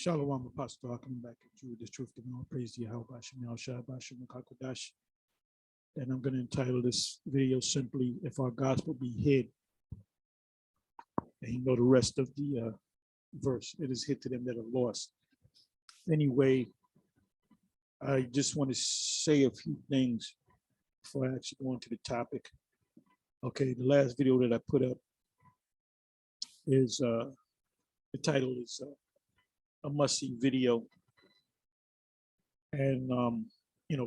Shalom, Apostle. Coming back at you with the truth giving all praise to Yahweh Hashem Yahushua Hashem Makakodash. And I'm going to entitle this video simply, If Our Gospel Be Hid. And you know the rest of the verse. It is hid to them that are lost. Anyway, I just want to say a few things before I actually go into the topic. Okay, the last video that I put up is, the title is a must-see video. And,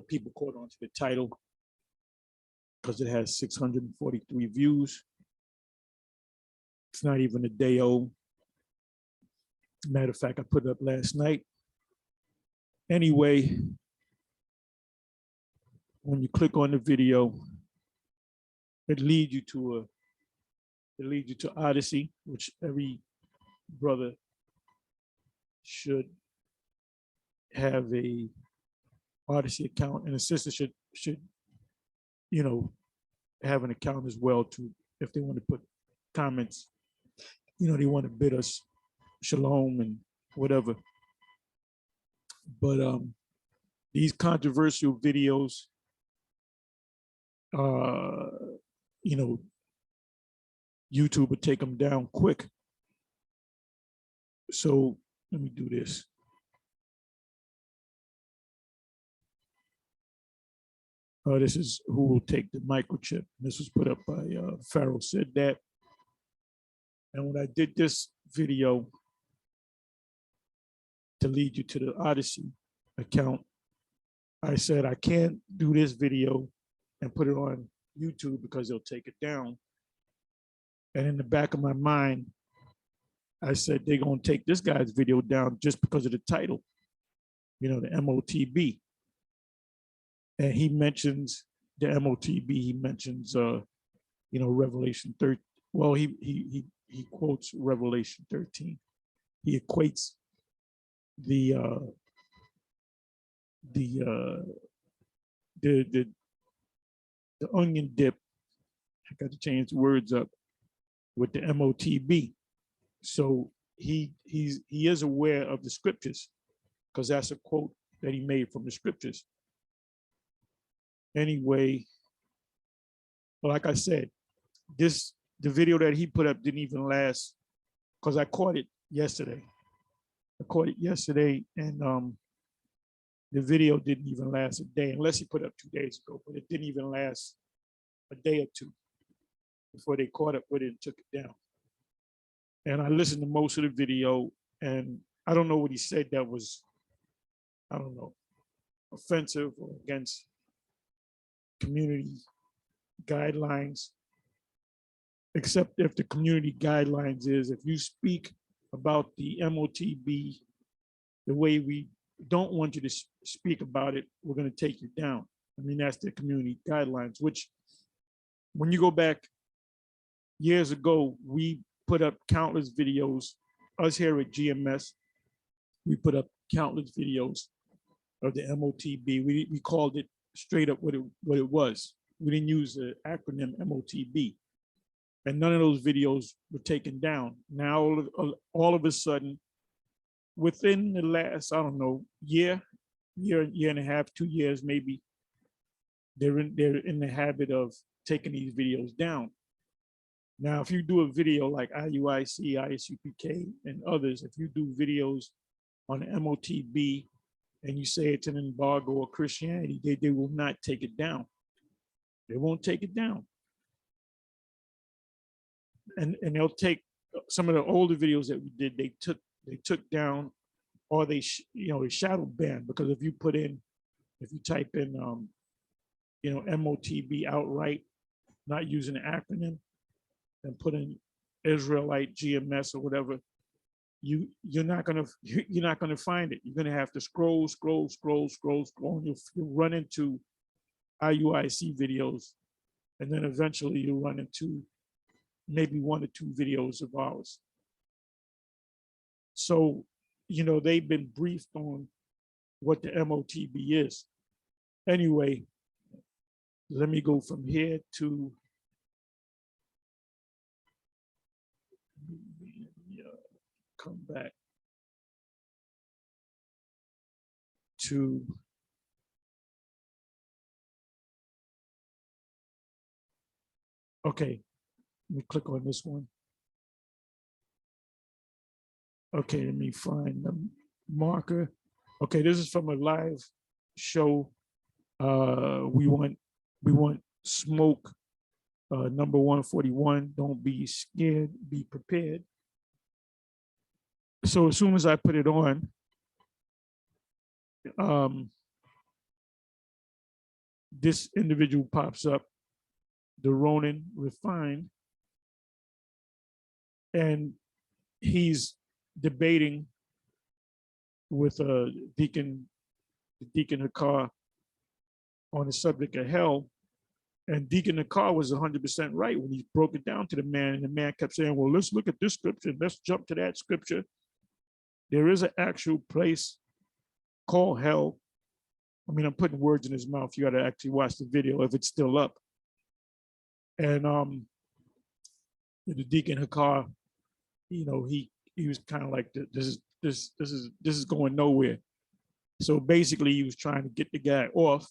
people caught on to the title because it has 643 views. It's not even a day old. Matter of fact, I put it up last night. Anyway, when you click on the video, it leads you to Odyssey, which every brother should have a Odyssey account, and a sister should have an account as well too, if they want to put comments. They want to bid us shalom and whatever. But these controversial videos, YouTube would take them down quick. So let me do this. This is who will take the microchip. This was put up by Pharaoh Said That. And when I did this video to lead you to the Odyssey account, I said I can't do this video and put it on YouTube because they'll take it down. And in the back of my mind, I said they're going to take this guy's video down just because of the title, the MOTB. And he mentions the MOTB. He mentions, Revelation 13. Well, he quotes Revelation 13. He equates the onion dip. I got to change the words up with the MOTB. So he is aware of the scriptures because that's a quote that he made from the scriptures. Anyway, like I said, the video that he put up didn't even last because I caught it yesterday. And the video didn't even last a day, unless he put up 2 days ago, but it didn't even last a day or two before they caught up with it and took it down. And I listened to most of the video, and I don't know what he said that was, offensive or against community guidelines, except if the community guidelines is if you speak about the MOTB the way we don't want you to speak about it, we're going to take you down. I mean, that's the community guidelines, which when you go back years ago, we put up countless videos. Us here at GMS, we put up countless videos of the MOTB. We called it straight up what it was. We didn't use the acronym MOTB. And none of those videos were taken down. Now, all of a sudden, within the last, year and a half, 2 years maybe, they're in the habit of taking these videos down. Now, if you do a video like IUIC, ISUPK, and others, if you do videos on the MOTB and you say it's an embargo or Christianity, they will not take it down. They won't take it down. And they'll take some of the older videos that we did, they took down, or they shadow banned, because if you type in MOTB outright, not using an acronym, and put in Israelite GMS or whatever, you're not gonna find it. You're gonna have to scroll, and you'll run into IUIC videos, and then eventually you'll run into maybe 1 or 2 videos of ours. So, they've been briefed on what the MOTB is. Anyway, let me go from here to come back. to okay, let me click on this one. Okay, let me find the marker. Okay, this is from a live show. We want smoke. Number 141. Don't be scared. Be prepared. So as soon as I put it on, this individual pops up, the Ronin refined, and he's debating with Deacon Hakar on the subject of hell. And Deacon Hakar was 100% right when he broke it down to the man, and the man kept saying, well, let's look at this scripture, let's jump to that scripture. There is an actual place called hell. I mean, I'm putting words in his mouth. You got to actually watch the video if it's still up. And the Deacon Hakar, you know, he was kind of like, this is going nowhere. So basically, he was trying to get the guy off,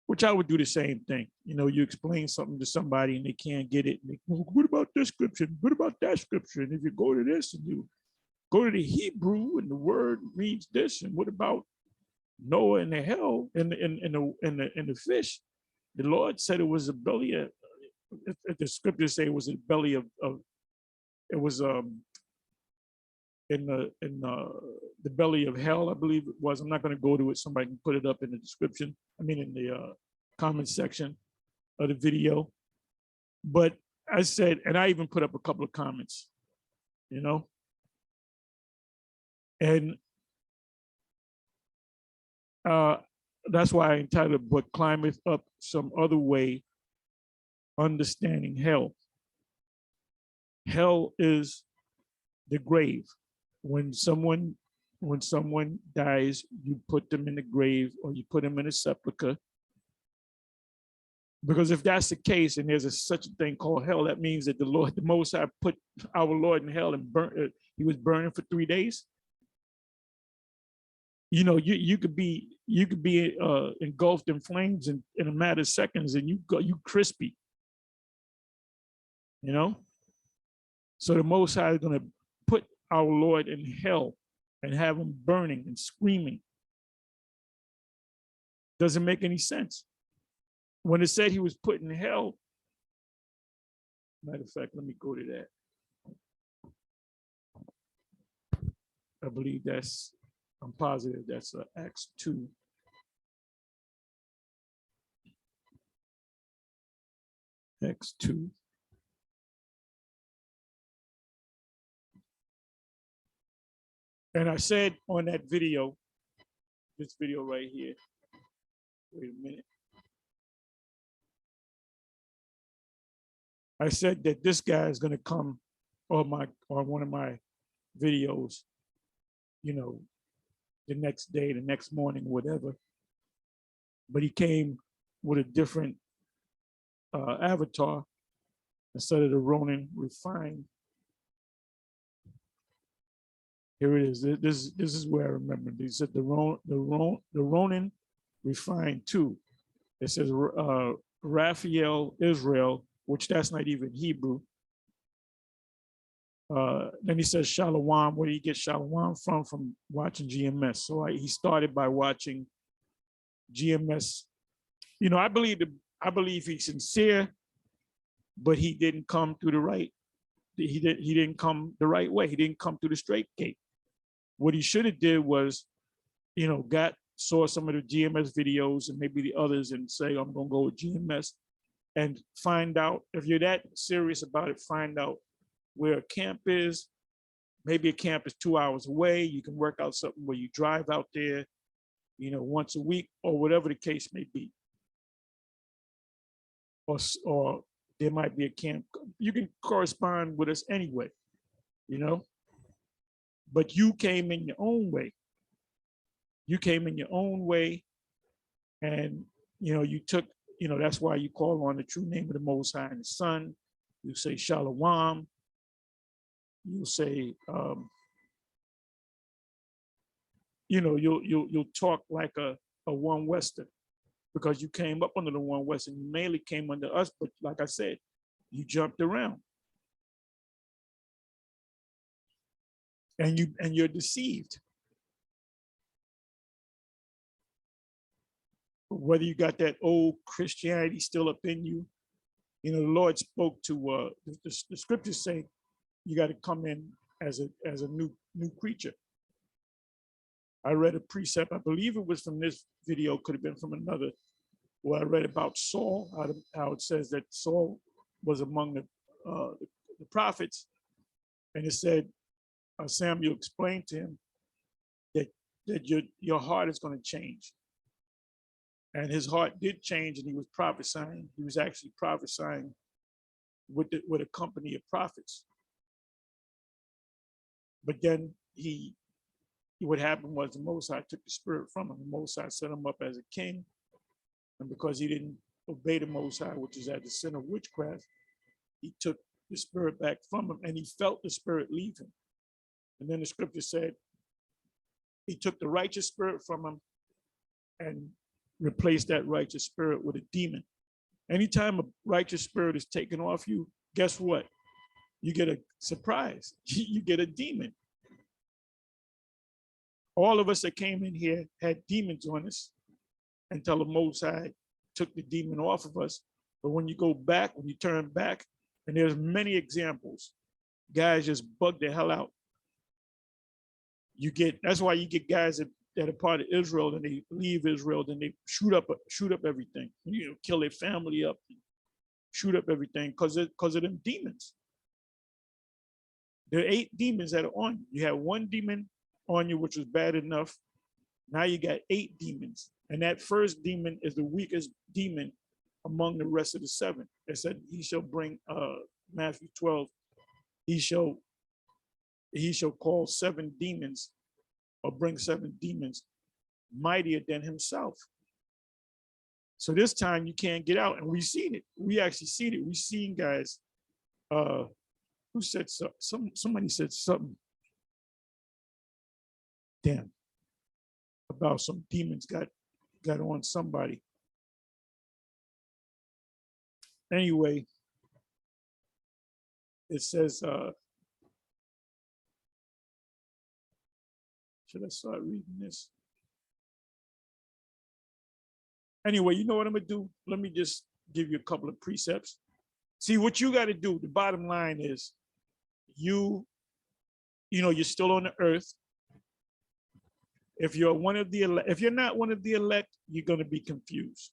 which I would do the same thing. You know, you explain something to somebody and they can't get it. And they, well, what about this scripture? What about that scripture? And if you go to this and you go to the Hebrew and the word means this, and what about Noah and the hell and the fish? The Lord said it was a belly of, the scriptures say it was a belly of it was in the belly of hell, I believe it was. I'm not going to go to it. Somebody can put it up in the description. I mean, in the comment section of the video. But I said, and I even put up a couple of comments, you know, and that's why I entitled "But Climbeth Up Some Other Way, Understanding Hell." Hell is the grave. When someone dies, you put them in the grave or you put them in a sepulcher. Because if that's the case, and there's such a thing called hell, that means that the Most High put our Lord in hell and he was burning for 3 days. You know, you could be engulfed in flames in a matter of seconds, and you crispy. You know, so the Most High is going to put our Lord in hell and have him burning and screaming. Doesn't make any sense. When it said he was put in hell, matter of fact, let me go to that. I believe I'm positive that's Acts 2. Acts 2. And I said on that video, this video right here, wait a minute. I said that this guy is going to come on one of my videos, you know, the next day, the next morning, whatever. But he came with a different avatar instead of the Ronin refined. Here it is. This is where I remember. He said the Ronin refined too. It says Raphael Israel, which that's not even Hebrew. Then he says Shalom. Where do you get Shalom from? From watching GMS. So he started by watching GMS. You know, I believe he's sincere, but he didn't come through the right. He didn't come the right way. He didn't come through the straight gate. What he should have did was, you know, saw some of the GMS videos and maybe the others and say, I'm gonna go with GMS and find out, if you're that serious about it, find out where a camp is. Maybe a camp is 2 hours away. You can work out something where you drive out there, you know, once a week or whatever the case may be. Or there might be a camp. You can correspond with us anyway, you know? But you came in your own way. You came in your own way, and, you know, you took, you know, that's why you call on the true name of the Most High and the Son. You say Shalom. You say, you'll talk like a one Western because you came up under the one Western. You mainly came under us, but like I said, you jumped around. And you're deceived. Whether you got that old Christianity still up in you, the Lord spoke to the scriptures say you got to come in as a new creature. I read a precept, I believe it was from this video, could have been from another, where I read about Saul, how it says that Saul was among the prophets, and it said Samuel explained to him that your heart is going to change. And his heart did change, and he was prophesying. He was actually prophesying with a company of prophets. But then what happened was the Most High took the spirit from him. The Most High set him up as a king. And because he didn't obey the Most High, which is at the sin of witchcraft, he took the spirit back from him, and he felt the spirit leave him. And then the scripture said he took the righteous spirit from him and replaced that righteous spirit with a demon. Anytime a righteous spirit is taken off you, guess what? You get a surprise. You get a demon. All of us that came in here had demons on us until the Most High took the demon off of us. But when you go back, when you turn back, and there's many examples, guys just bug the hell out. That's why you get guys that are part of Israel, and they leave Israel, then they shoot up everything, kill their family up, shoot up everything because of them demons. There are 8 demons that are on you. You have 1 demon on you, which was bad enough. Now you got 8 demons. And that first demon is the weakest demon among the rest of the 7. It said he shall bring, Matthew 12, he shall call 7 demons, or bring 7 demons mightier than himself. So this time you can't get out, and we've seen it. We actually seen it. We've seen guys, who said so? Somebody said something, damn, about some demons got on somebody. Anyway, it says, should I start reading this? Anyway, you know what I'm gonna do? Let me just give you a couple of precepts. See, what you got to do, the bottom line is, you're still on the earth. If you're not one of the elect, you're gonna be confused.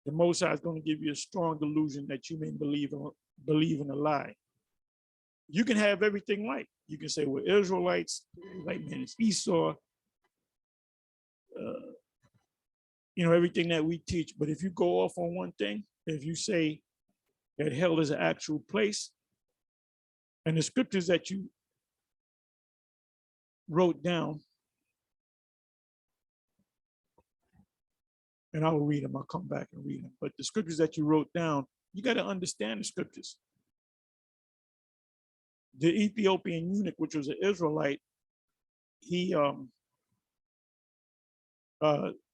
The Most High is gonna give you a strong delusion that you may believe in a lie. You can have everything right. You can say we're Israelites, like man, it's Esau, everything that we teach. But if you go off on one thing, if you say that hell is an actual place, and the scriptures that you wrote down, and I'll read them, I'll come back and read them, but the scriptures that you wrote down, you got to understand the scriptures. The Ethiopian eunuch, which was an Israelite,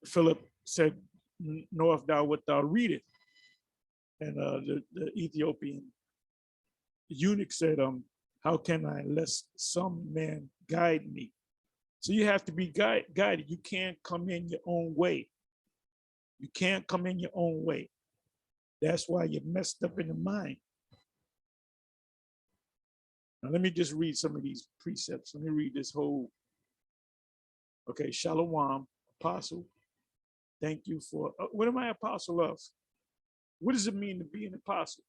Philip said, knowest thou what thou readest? And the Ethiopian eunuch said, how can I, unless some man guide me? So you have to be guided. You can't come in your own way. You can't come in your own way. That's why you're messed up in the mind. Now, let me just read some of these precepts. Let me read this whole. Okay, Shalom, apostle. Thank you for, what am I apostle of? What does it mean to be an apostle?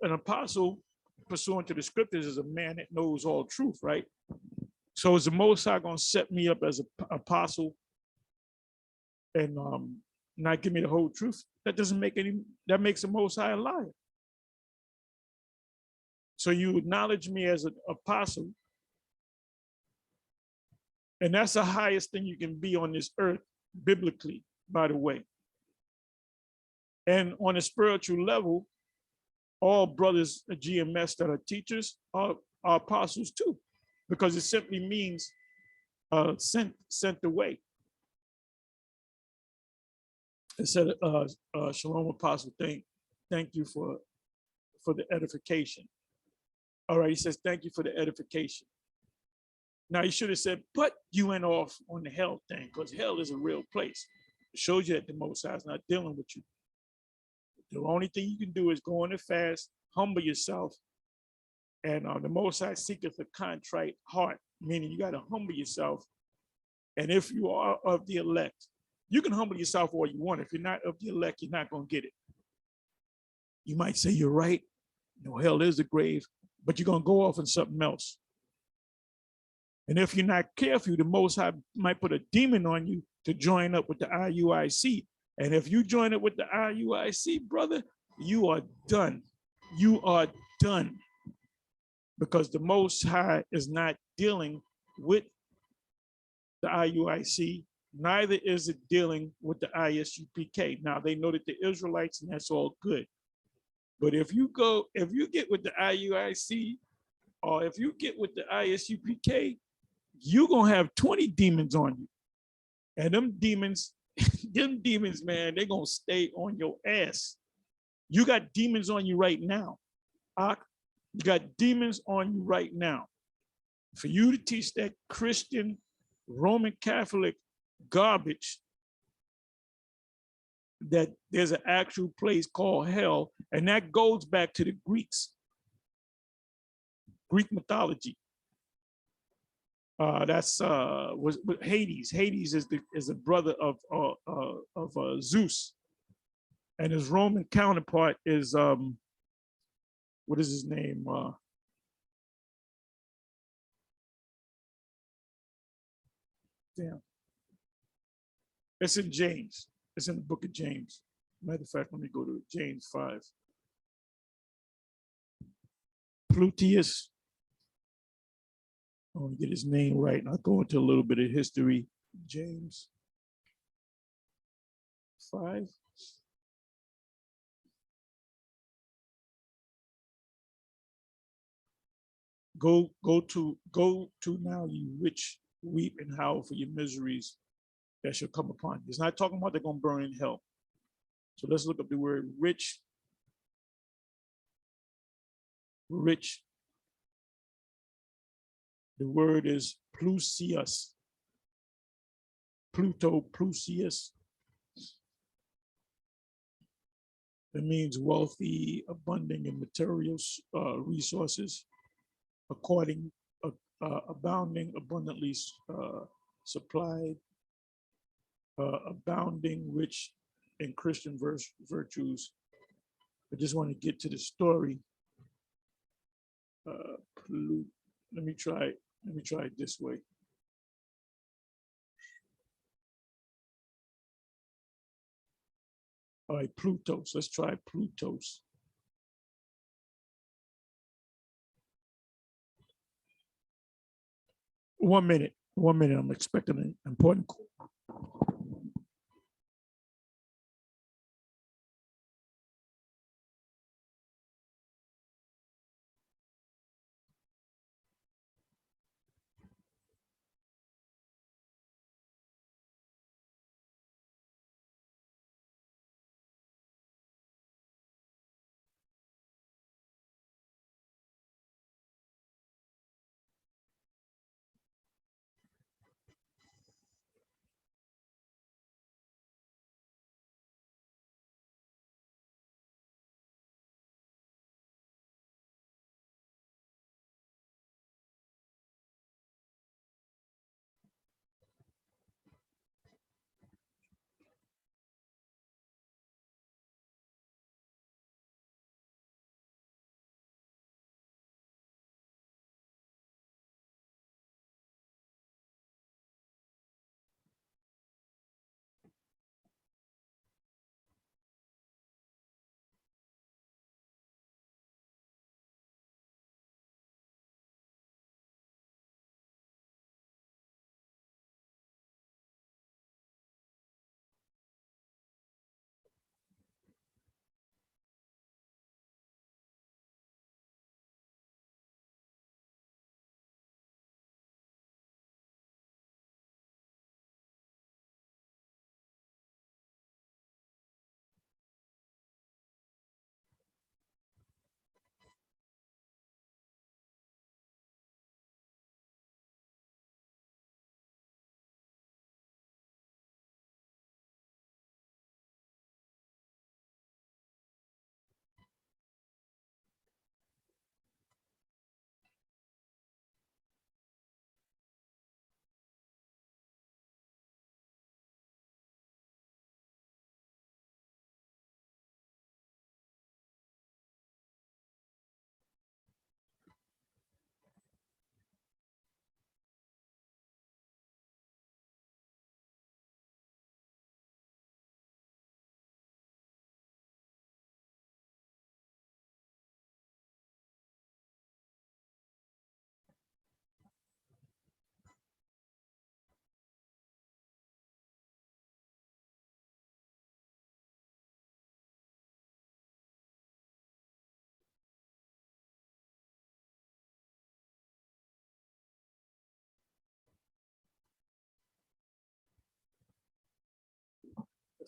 An apostle, pursuant to the scriptures, is a man that knows all truth, right? So is the Most High going to set me up as an apostle and not give me the whole truth? That makes the Most High a liar. So you acknowledge me as an apostle, and that's the highest thing you can be on this earth, biblically, by the way. And on a spiritual level, all brothers at GMS that are teachers are apostles too, because it simply means sent away. It said, Shalom Apostle, thank you for the edification. All right, he says, thank you for the edification. Now, he should have said, but you went off on the hell thing, because hell is a real place. It shows you that the Most High is not dealing with you. The only thing you can do is go on a fast, humble yourself, and the Most High seeketh a contrite heart, meaning you got to humble yourself. And if you are of the elect, you can humble yourself all you want. If you're not of the elect, you're not going to get it. You might say you're right. No, hell is a grave, but you're going to go off on something else. And if you're not careful, the Most High might put a demon on you to join up with the IUIC. And if you join up with the IUIC, brother, you are done. You are done. Because the Most High is not dealing with the IUIC, neither is it dealing with the ISUPK. Now, they know that the Israelites, and that's all good. But if you get with the IUIC, or if you get with the ISUPK, you're going to have 20 demons on you. And them demons, man, they're going to stay on your ass. You got demons on you right now. You got demons on you right now. For you to teach that Christian, Roman Catholic garbage, that there's an actual place called hell, and that goes back to the Greeks, Greek mythology. That's was Hades. Hades is a brother of Zeus, and his Roman counterpart is what is his name? Damn, it's in James. It's in the book of James. Matter of fact, let me go to James 5. Plutus. I want to get his name right, and I'll go into a little bit of history. James 5. Go to now, you rich, weep and howl for your miseries that shall come upon you. It's not talking about they're going to burn in hell. So let's look up the word rich. Rich. The word is plusius. Pluto, plusius. It means wealthy, abundant in materials, resources, abounding, abundantly supplied, abounding, rich in Christian virtues. I just want to get to the story. Let me try it this way. All right, Plutos. Let's try Plutos. One minute. I'm expecting an important call.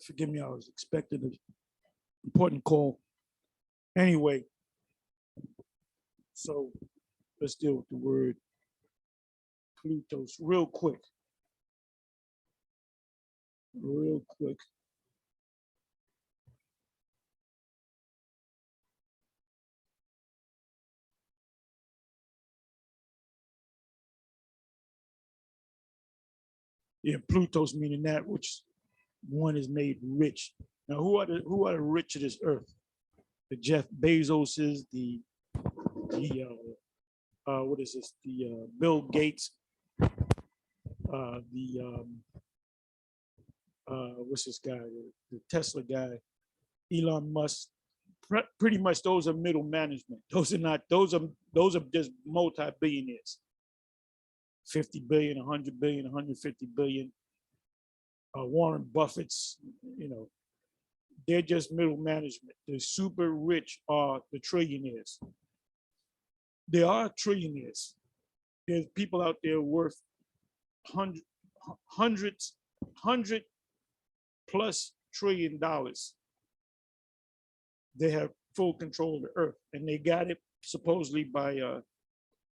Forgive me, I was expecting an important call. Anyway, so let's deal with the word Plutos real quick. Real quick. Yeah, Plutos meaning that which one is made rich. Now, who are the rich of this earth? The Jeff Bezoses, the what is this? The Bill Gates, the what's this guy? The Tesla guy, Elon Musk. Pretty much, those are middle management. Those are not. Those are just multi-billionaires. 50 billion, 100 billion, 150 billion. Warren Buffett's, they're just middle management. The super rich are the trillionaires. There are trillionaires. There's people out there worth hundred plus $1 trillion. They have full control of the earth, and they got it supposedly by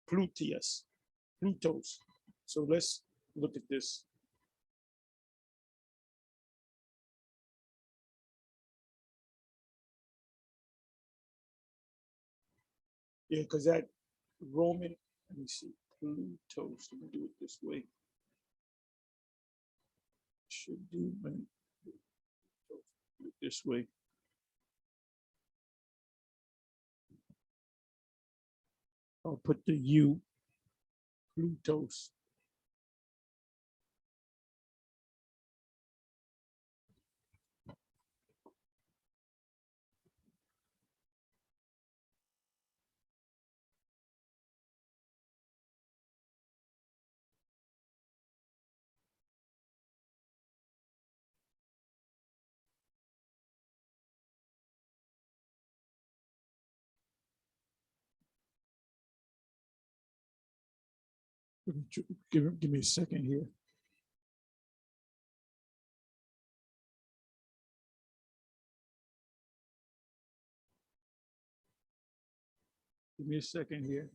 Plutus. So let's look at this. Yeah, because that Roman, let me see, Plutos. Let me do it this way. Should do it this way. I'll put the U, Plutos. Give me a second here. Give me a second here.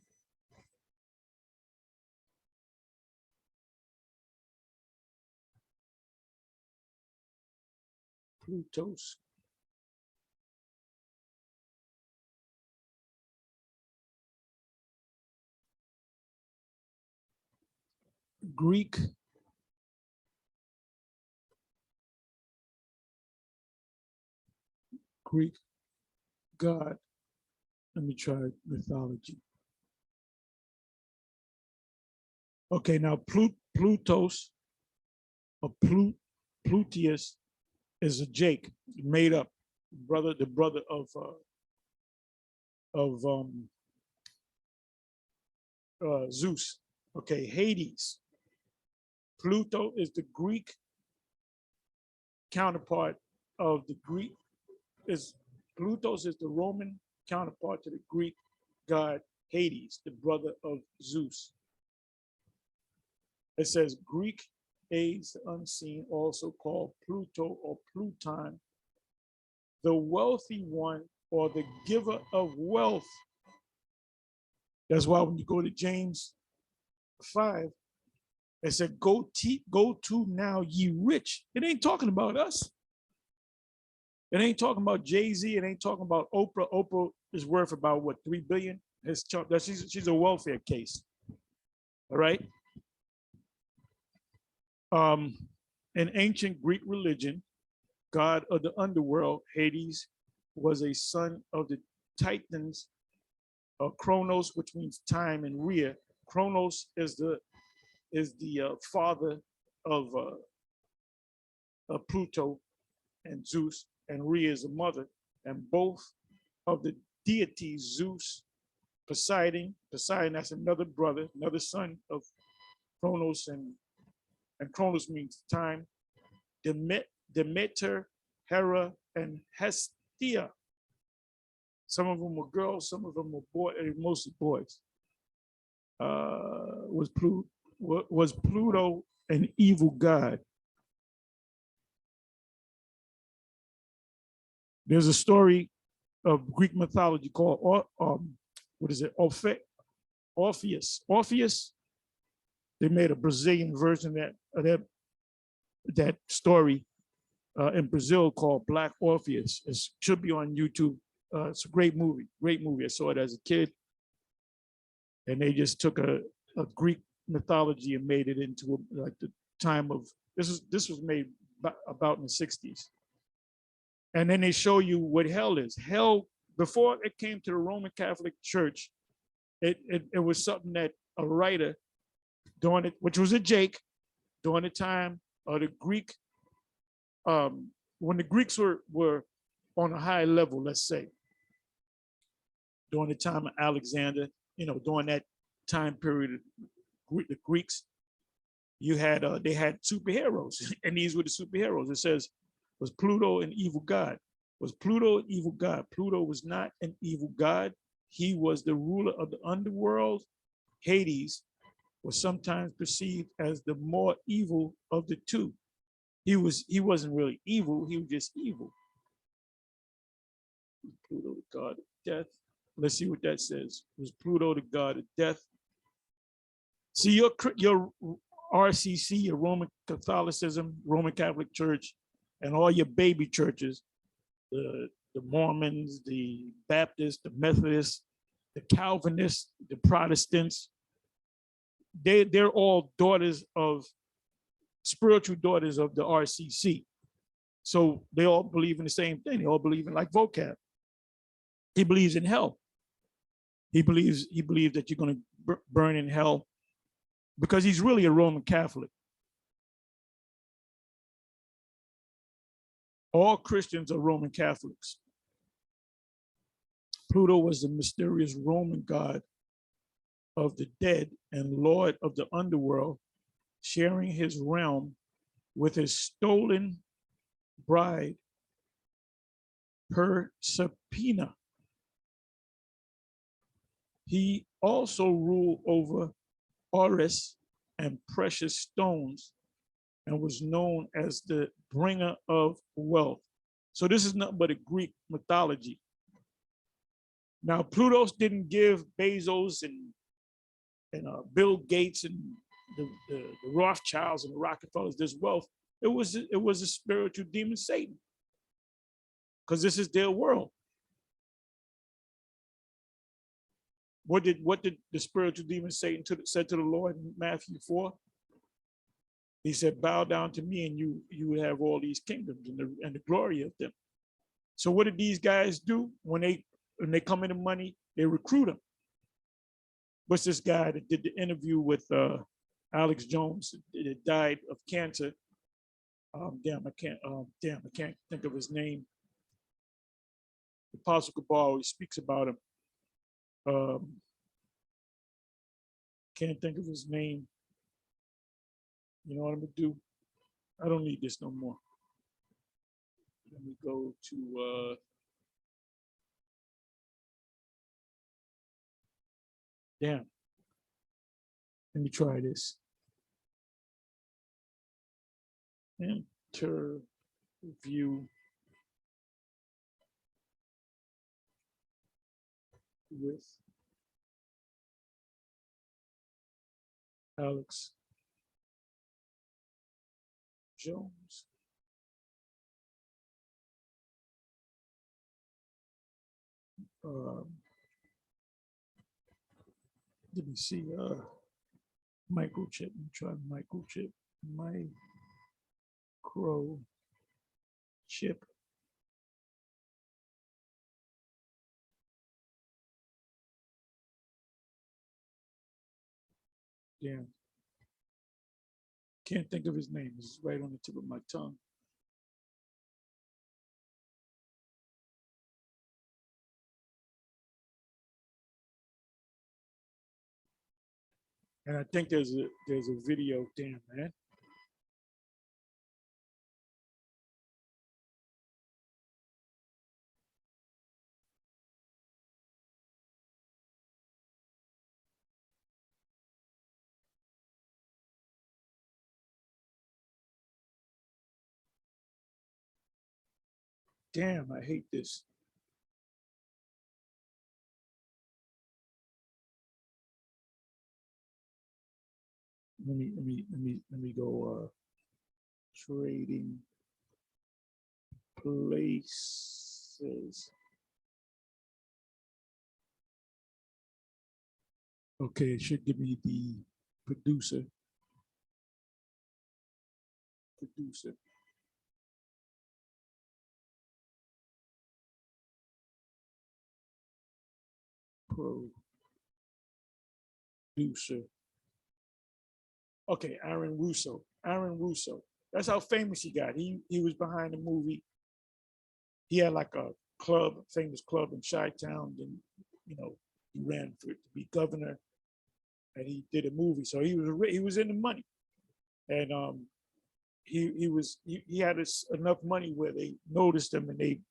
Plutos. Greek god. Let me try mythology. Okay, now Plutos or Pluteus is a Jake, made up brother, the brother of Zeus. Okay, Hades. Pluto is the Greek counterpart of the Greek. Plutos is the Roman counterpart to the Greek god Hades, the brother of Zeus. It says Greek aids the unseen, also called Pluto or Pluton, the wealthy one or the giver of wealth. That's why when you go to James 5, it said, go to now ye rich. It ain't talking about us. It ain't talking about Jay-Z. It ain't talking about Oprah. Oprah is worth about what, 3 billion? She's a welfare case. All right. In ancient Greek religion, god of the underworld, Hades, was a son of the Titans, Kronos, which means time, and Rhea. Kronos is the father of Pluto and Zeus, and Rhea is a mother. And both of the deities, Zeus, Poseidon, that's another brother, another son of Kronos, and Kronos means time. Demeter, Hera, and Hestia. Some of them were girls, some of them were boys, mostly boys. Was Pluto an evil god? There's a story of Greek mythology called what is it? Orpheus. Orpheus. They made a Brazilian version of that story in Brazil called Black Orpheus. It should be on YouTube. It's a great movie. Great movie. I saw it as a kid, and they just took a Greek mythology and made it into like the time of this was made about in the 60s. And then they show you what hell is. Hell, before it came to the Roman Catholic Church, it was something that a writer during it, which was a Jake, during the time of the Greek, when the Greeks were on a high level, let's say, during the time of Alexander, during that time period, the Greeks, they had superheroes, and these were the superheroes. It says, was Pluto an evil god? Was Pluto an evil god? Pluto was not an evil god. He was the ruler of the underworld. Hades was sometimes perceived as the more evil of the two. He wasn't really evil, he was just evil. Pluto, the god of death. Let's see what that says. Was Pluto the god of death? See, your RCC, your Roman Catholicism, Roman Catholic Church, and all your baby churches, the Mormons, the Baptists, the Methodists, the Calvinists, the Protestants, they're all spiritual daughters of the RCC. So they all believe in the same thing. They all believe in, like vocab. He believes in hell. He believes that you're going to burn in hell because he's really a Roman Catholic. All Christians are Roman Catholics. Pluto was the mysterious Roman god of the dead and lord of the underworld, sharing his realm with his stolen bride, Proserpina. He also ruled over ores and precious stones and was known as the bringer of wealth. So this is nothing but a Greek mythology. Now, Pluto didn't give Bezos and Bill Gates and the Rothschilds and the Rockefellers this wealth. It was a spiritual demon, Satan, because this is their world. What did the spiritual demon Satan said to the Lord in Matthew 4? He said, "Bow down to me, and you would have all these kingdoms and the glory of them." So what did these guys do when they come into money? They recruit them. What's this guy that did the interview with Alex Jones that died of cancer? I can't think of his name. Apostle Cabal always speaks about him. Can't think of his name. You know what I'm gonna do? I don't need this no more. Let me go to damn. Let me try this. Interview with Alex Jones. Let me see. Microchip. Let me try microchip. Microchip. Damn. Can't think of his name. It's right on the tip of my tongue. And I think there's a video. Damn, man. Damn, I hate this. Let me go trading places. Okay, it should give me the producer. Producer. Producer. Okay, Aaron Russo. Aaron Russo. That's how famous he got. He was behind the movie. He had like a club, famous club in Chi-Town, and he ran for to be governor, and he did a movie. So he was in the money, and he had enough money where they noticed him, and he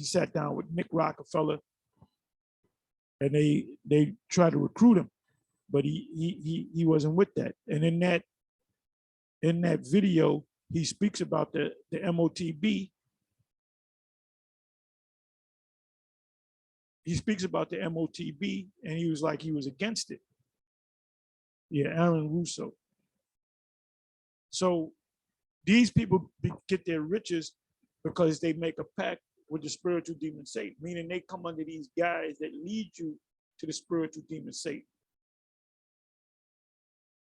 sat down with Nick Rockefeller, and they tried to recruit him, but he wasn't with that. And in that video, he speaks about the MOTB. He speaks about the MOTB, and he was like he was against it. Yeah, Aaron Russo. So these people get their riches because they make a pact with the spiritual demon Satan, meaning they come under these guys that lead you to the spiritual demon Satan.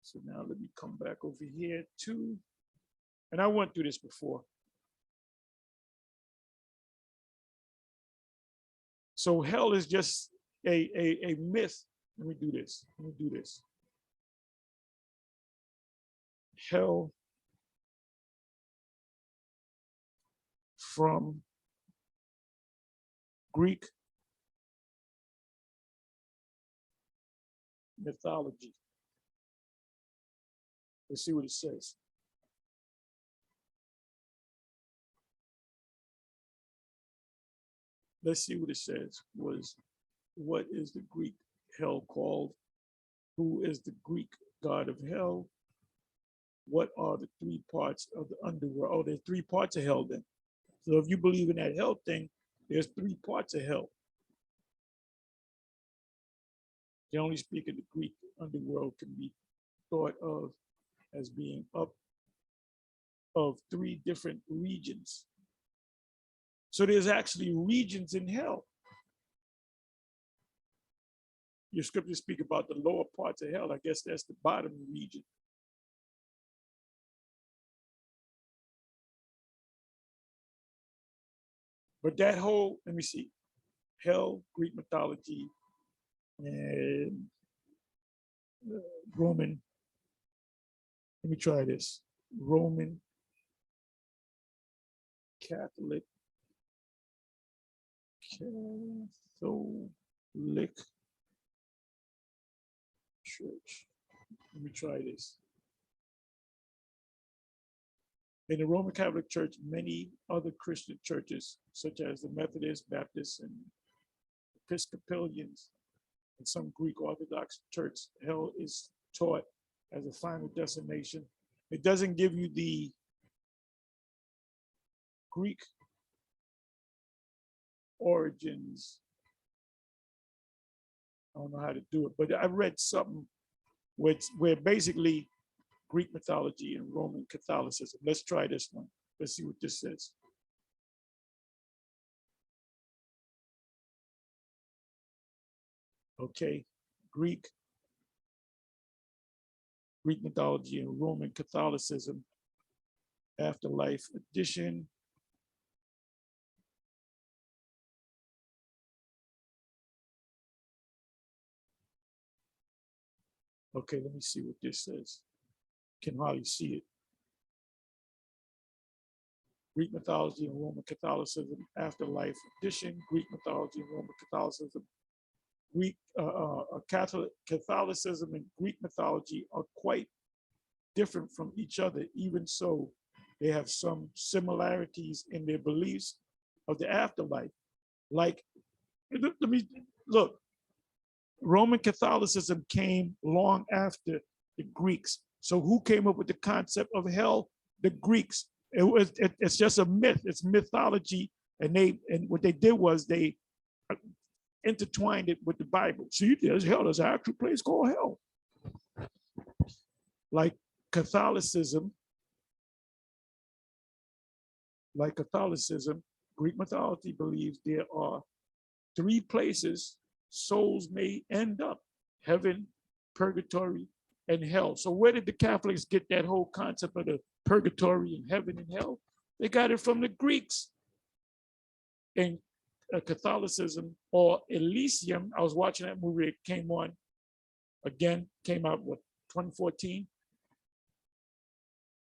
So now let me come back over here too. And I went through this before. So hell is just a myth. Let me do this. Hell from Greek mythology. Let's see what it says. Let's see what it says. What is the Greek hell called? Who is the Greek god of hell? What are the 3 parts of the underworld? Oh, there's 3 parts of hell then. So if you believe in that hell thing, there's 3 parts of hell. They only speak of the Greek underworld can be thought of as being up of 3 different regions. So there's actually regions in hell. Your scriptures speak about the lower parts of hell. I guess that's the bottom region. But that whole, let me see, hell, Greek mythology, and Roman, let me try this. Roman Catholic Church. Let me try this. In the Roman Catholic Church, many other Christian churches, such as the Methodist, Baptist, and Episcopalians, and some Greek Orthodox Church, hell is taught as a final destination. It doesn't give you the Greek origins. I don't know how to do it, but I read something where basically Greek mythology and Roman Catholicism. Let's try this one. Let's see what this says. Okay, Greek mythology and Roman Catholicism, afterlife edition. Okay, let me see what this says. Can hardly see it. Greek mythology and Roman Catholicism, afterlife edition. Greek mythology and Roman Catholicism. Catholicism and Greek mythology are quite different from each other. Even so, they have some similarities in their beliefs of the afterlife. Like, let me look. Roman Catholicism came long after the Greeks. So who came up with the concept of hell? The Greeks. It's just a myth. It's mythology, and what they did was they intertwined it with the Bible. See, there's hell. There's an actual place called hell. Like Catholicism, Greek mythology believes there are three places souls may end up: heaven, purgatory, and hell. So where did the Catholics get that whole concept of the purgatory and heaven and hell? They got it from the Greeks. In Catholicism, or Elysium, I was watching that movie, it came out, what, 2014?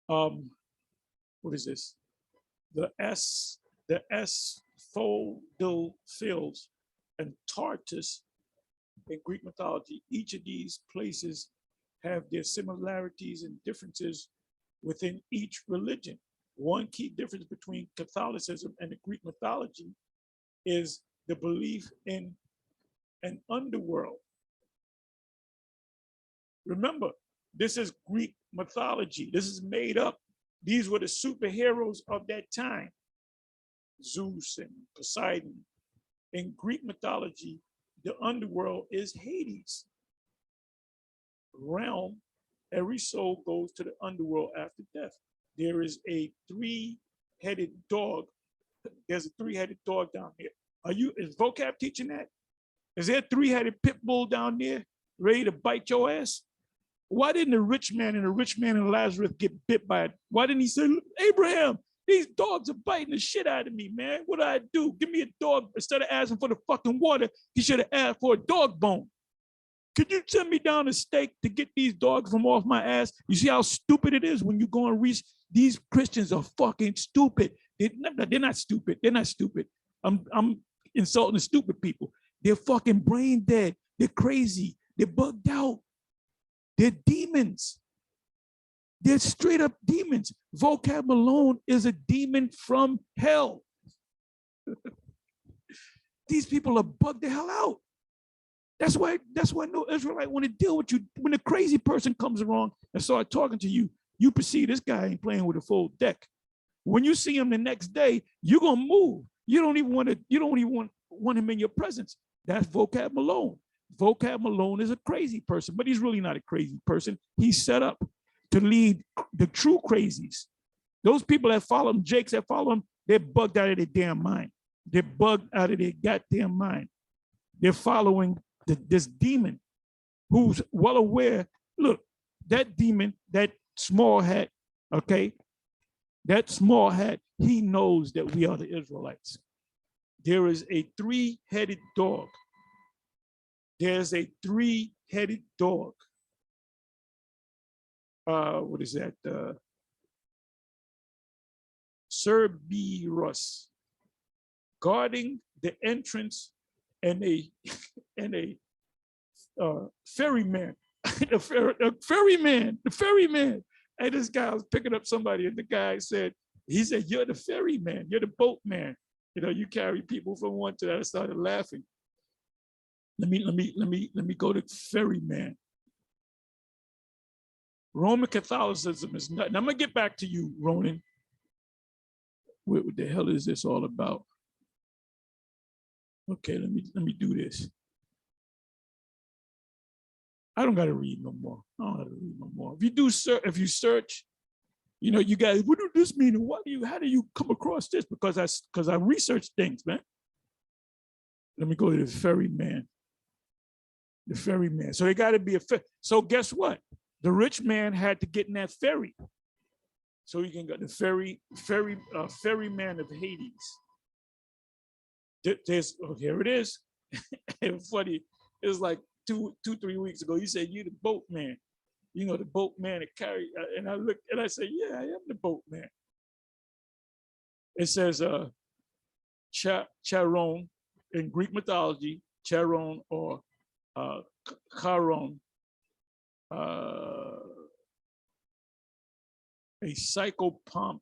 What is this? The asphodel fields and Tartus in Greek mythology. Each of these places have their similarities and differences within each religion. One key difference between Catholicism and the Greek mythology is the belief in an underworld. Remember, this is Greek mythology. This is made up. These were the superheroes of that time, Zeus and Poseidon. In Greek mythology, the underworld is Hades. Realm, every soul goes to the underworld after death. There is a three-headed dog. There's a three-headed dog down there. Is vocab teaching that? Is there a three-headed pit bull down there ready to bite your ass? Why didn't the rich man and Lazarus get bit by it? Why didn't he say, Abraham, these dogs are biting the shit out of me, man. What do I do? Give me a dog. Instead of asking for the fucking water, he should have asked for a dog bone. Could you send me down a stake to get these dogs from off my ass? You see how stupid it is when you go and reach. These Christians are fucking stupid. They're not stupid. They're not stupid. I'm insulting the stupid people. They're fucking brain dead. They're crazy. They're bugged out. They're demons. They're straight up demons. Vocab Malone is a demon from hell. These people are bugged the hell out. That's why no Israelite want to deal with you. When a crazy person comes along and start talking to you, you perceive this guy ain't playing with a full deck. When you see him the next day, you're gonna move. You don't even want him in your presence. That's Vocab Malone. Vocab Malone is a crazy person, but he's really not a crazy person. He's set up to lead the true crazies. Those people that follow him, Jakes that follow him, they're bugged out of their damn mind. They're bugged out of their goddamn mind. They're following this demon who's well aware. Look, that demon, that small hat, okay? That small hat, he knows that we are the Israelites. There is a three-headed dog. There's a three-headed dog. What is that? Cerberus, guarding the entrance, and a ferryman, the ferryman. And this guy was picking up somebody, and the guy said, "You're the ferryman. You're the boatman. You know, you carry people from one to the other." I started laughing. Let me go to ferryman. Roman Catholicism is not. And I'm gonna get back to you, Ronan. What the hell is this all about? Okay, let me do this. I don't gotta read no more. I don't gotta read no more. If you search, you know, you guys, what does this mean? How do you come across this? Because I research things, man. Let me go to the ferryman. The ferryman. So it got to be a ferry. So guess what? The rich man had to get in that ferry, so he can go the ferryman of Hades. Here it is. It's funny. It was like 3 weeks ago. You said you're the boatman. You know, the boatman that carry. And I looked and I said, yeah, I am the boatman. It says Charon in Greek mythology, Charon or Charon, a psychopomp,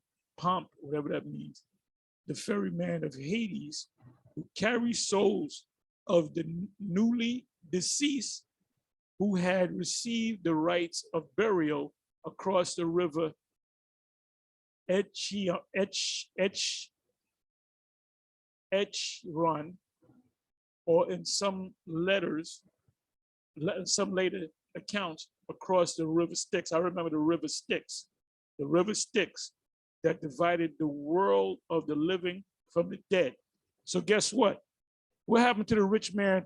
whatever that means, the ferryman of Hades, who carries souls of the newly deceased who had received the rites of burial across the river run, or in some letters, some later accounts, across the river Styx. I remember the river Styx that divided the world of the living from the dead. So guess what? What happened to the rich man?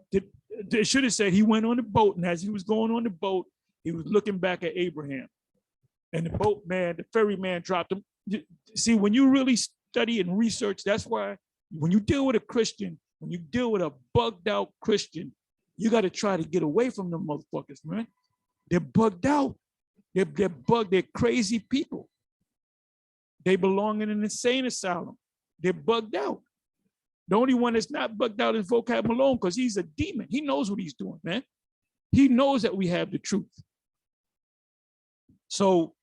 They should have said he went on the boat, and as he was going on the boat, he was looking back at Abraham. And the boatman, the ferryman dropped him. See, when you really study and research, that's why when you deal with a Christian, when you deal with a bugged out Christian, you got to try to get away from them motherfuckers, man. They're bugged out. They're bugged. They're crazy people. They belong in an insane asylum. They're bugged out. The only one that's not bugged out is Vocab Malone, because he's a demon. He knows what he's doing, man. He knows that we have the truth. So,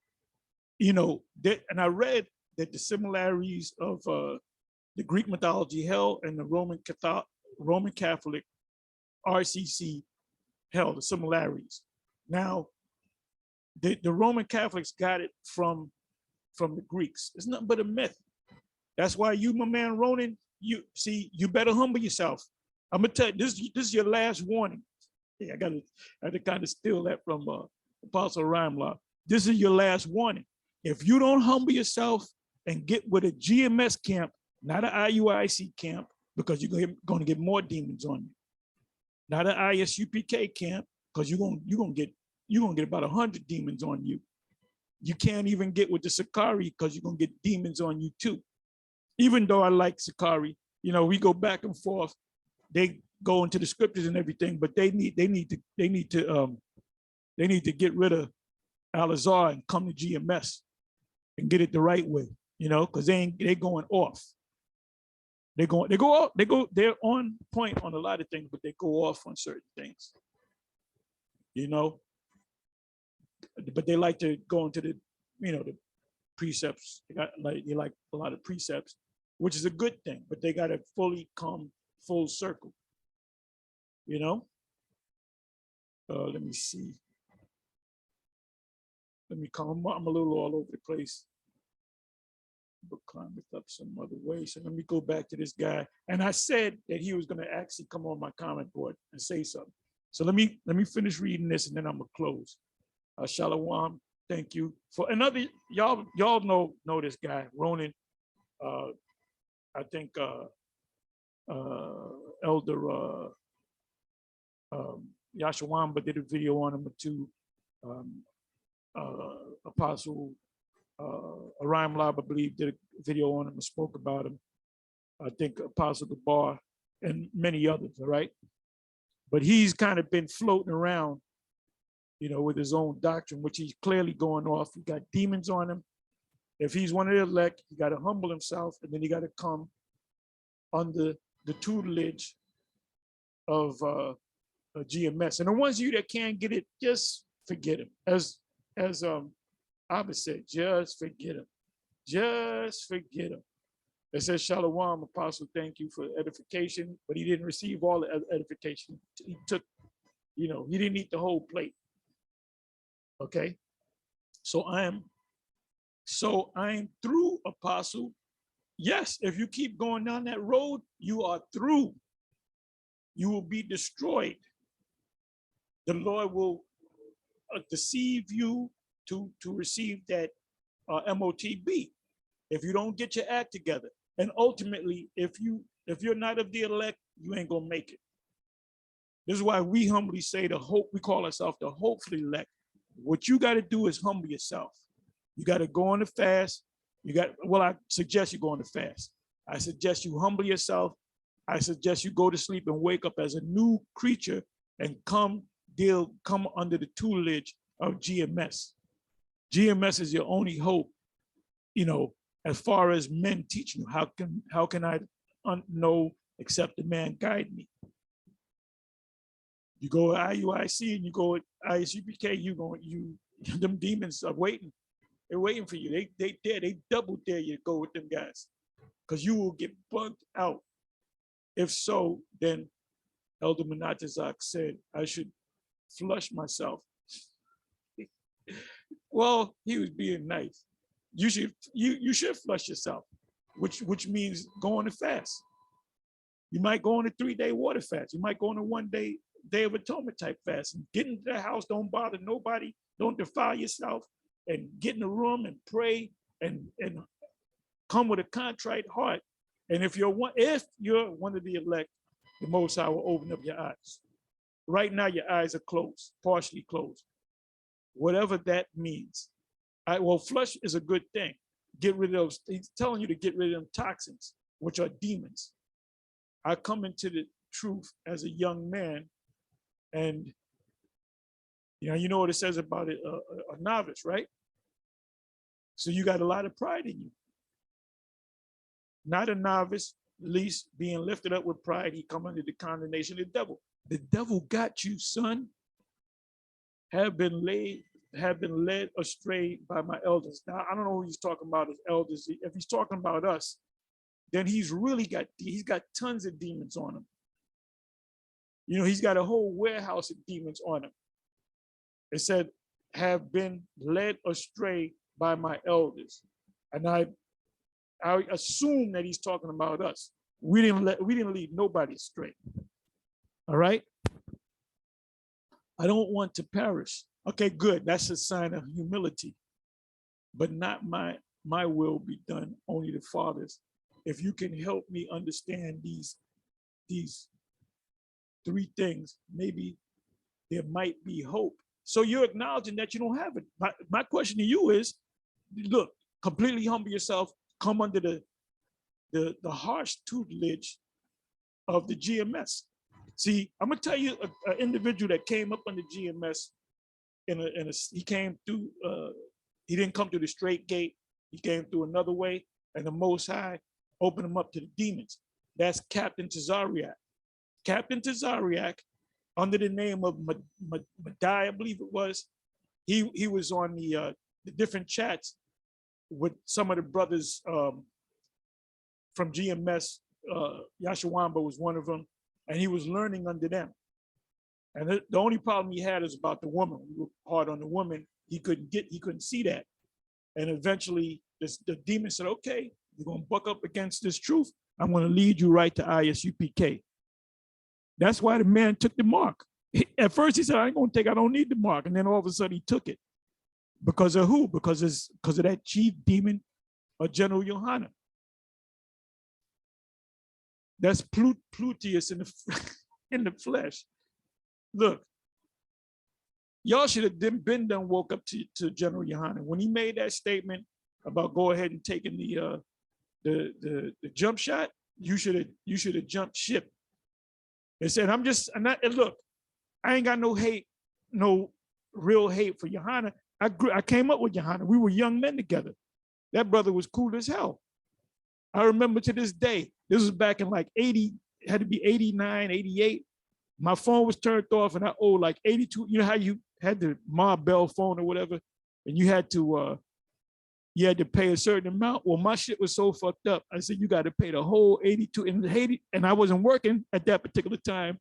you know, and I read that the similarities of the Greek mythology hell and the Roman Catholic RCC hell, the similarities. Now, the Roman Catholics got it from the Greeks. It's nothing but a myth. That's why you, my man Ronan, you better humble yourself. I'm gonna tell you, this is your last warning. Yeah, I had to kind of steal that from Apostle Rhymelove. This is your last warning. If you don't humble yourself and get with a GMS camp, not an IUIC camp, because you're going to get more demons on you. Not an ISUPK camp, because you're gonna get about 100 demons on you. You can't even get with the Sakari, because you're gonna get demons on you too. Even though I like Sakari, you know, we go back and forth. They go into the scriptures and everything, but they need to get rid of Al-Azhar and come to GMS and get it the right way, you know, because they're going off. They're on point on a lot of things, but they go off on certain things, you know. But they like to go into the, you know, the precepts. They like a lot of precepts, which is a good thing, but they got to fully come full circle, you know. Let me see. Let me come. I'm a little all over the place. But climb it up some other way. So let me go back to this guy. And I said that he was going to actually come on my comment board and say something. So let me finish reading this, and then I'm gonna close. Shalom, thank you for another. Y'all know this guy, Ronan. I think Elder Yashawamba did a video on him too. Apostle Aram Lab, I believe, did a video on him and spoke about him. I think Apostle Gabar and many others, all right? But he's kind of been floating around, you know, with his own doctrine, which he's clearly going off. He got demons on him. If he's one of the elect, he got to humble himself, and then he got to come under the tutelage of a GMS. And the ones of you that can't get it, just forget him. As Abba said, just forget him. Just forget him. It says, Shalom, Apostle, thank you for edification, but he didn't receive all the edification. He took, you know, he didn't eat the whole plate. Okay? So I am through, Apostle. Yes, if you keep going down that road, you are through. You will be destroyed. The Lord will deceive you to receive that MOTB if you don't get your act together. And ultimately, if you're not of the elect, you ain't gonna make it. This is why we humbly say we call ourselves the hopefully elect. What you got to do is humble yourself. You got to go on the fast. I suggest you go on the fast. I suggest you humble yourself. I suggest you go to sleep and wake up as a new creature and come under the tutelage of GMS. GMS is your only hope, you know, as far as men teaching you. How can I know except the man guide me? You go at IUIC and you go at ISUPK, them demons are waiting. They're waiting for you. They double dare you to go with them guys, because you will get bugged out. If so, then Elder Menatezak said I should flush myself. Well, he was being nice. you should flush yourself, which means go on a fast. You might go on a 3-day water fast. You might go on a 1-day of atonement type fast. And get into the house, don't bother nobody, don't defile yourself, and get in the room and pray and come with a contrite heart. And if you're one of the elect, the Most High will open up your eyes. Right now, your eyes are closed, partially closed. Whatever that means. Well, flush is a good thing. Get rid of those. He's telling you to get rid of them toxins, which are demons. I come into the truth as a young man, and you know what it says about it, a novice, right? So you got a lot of pride in you. Not a novice, least being lifted up with pride, he come under the condemnation of the devil. The devil got you, son. Have been led astray by my elders. Now, I don't know who he's talking about as elders. If he's talking about us, then he's got tons of demons on him. He's got a whole warehouse of demons on him. It said, have been led astray by my elders. And I assume that he's talking about us. We didn't lead nobody astray. All right? I don't want to perish. Okay, good. That's a sign of humility. But not my will be done, only the Father's. If you can help me understand these 3 things, maybe there might be hope. So you're acknowledging that you don't have it. My question to you is, look, completely humble yourself, come under the harsh tutelage of the GMS. See, I'm gonna tell you an individual that came up under GMS he came through, he didn't come through the straight gate, he came through another way, and the Most High opened him up to the demons. That's Captain Tazariak. Captain Tazariak, under the name of Madai, I believe it was, he was on the different chats with some of the brothers from GMS. Yashawamba was one of them, and he was learning under them. And the only problem he had is about the woman. We were hard on the woman. He couldn't see that. And eventually the demon said, okay, you're gonna buck up against this truth. I'm gonna lead you right to ISUPK. That's why the man took the mark. At first he said, I don't need the mark. And then all of a sudden he took it. Because of who? Because of that chief demon or General Yohana. That's Pluteus in the flesh. Look, y'all should have been done woke up to General Yohana. When he made that statement about go ahead and taking the jump shot, you should have jumped ship. They said, look, I ain't got no hate, no real hate for Yohana. I came up with Yohana. We were young men together. That brother was cool as hell. I remember to this day, this was back in like 80, it had to be 89, 88. My phone was turned off and I owed like 82. You know how you had the Ma Bell phone or whatever, and you had to pay a certain amount? Well, my shit was so fucked up. I said, you got to pay the whole 82 in Haiti. And I wasn't working at that particular time.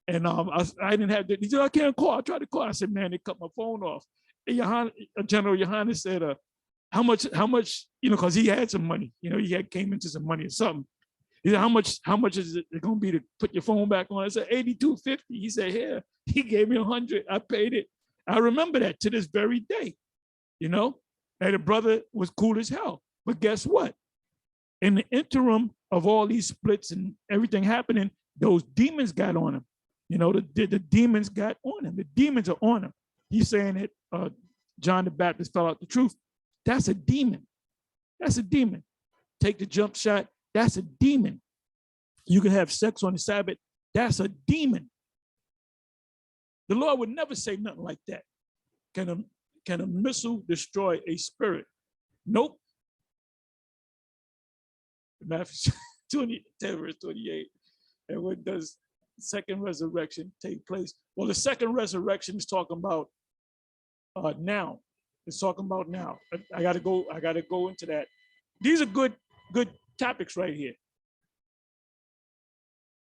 And I didn't have that. He said, I can't call. I tried to call. I said, man, they cut my phone off. And General Yohana said, how much, because he had some money, he came into some money or something. He said, how much is it going to be to put your phone back on? I said, $82.50. He said, here. He gave me $100. I paid it. I remember that to this very day, And the brother was cool as hell. But guess what? In the interim of all these splits and everything happening, those demons got on him. The demons got on him. The demons are on him. He's saying that John the Baptist fell out the truth. That's a demon. That's a demon. Take the jump shot. That's a demon. You can have sex on the Sabbath. That's a demon. The Lord would never say nothing like that. Can a missile destroy a spirit? Nope. Matthew 10 verse 28. And when does the second resurrection take place? Well, the second resurrection is talking about now. It's talking about now. I gotta go into that. These are good topics right here.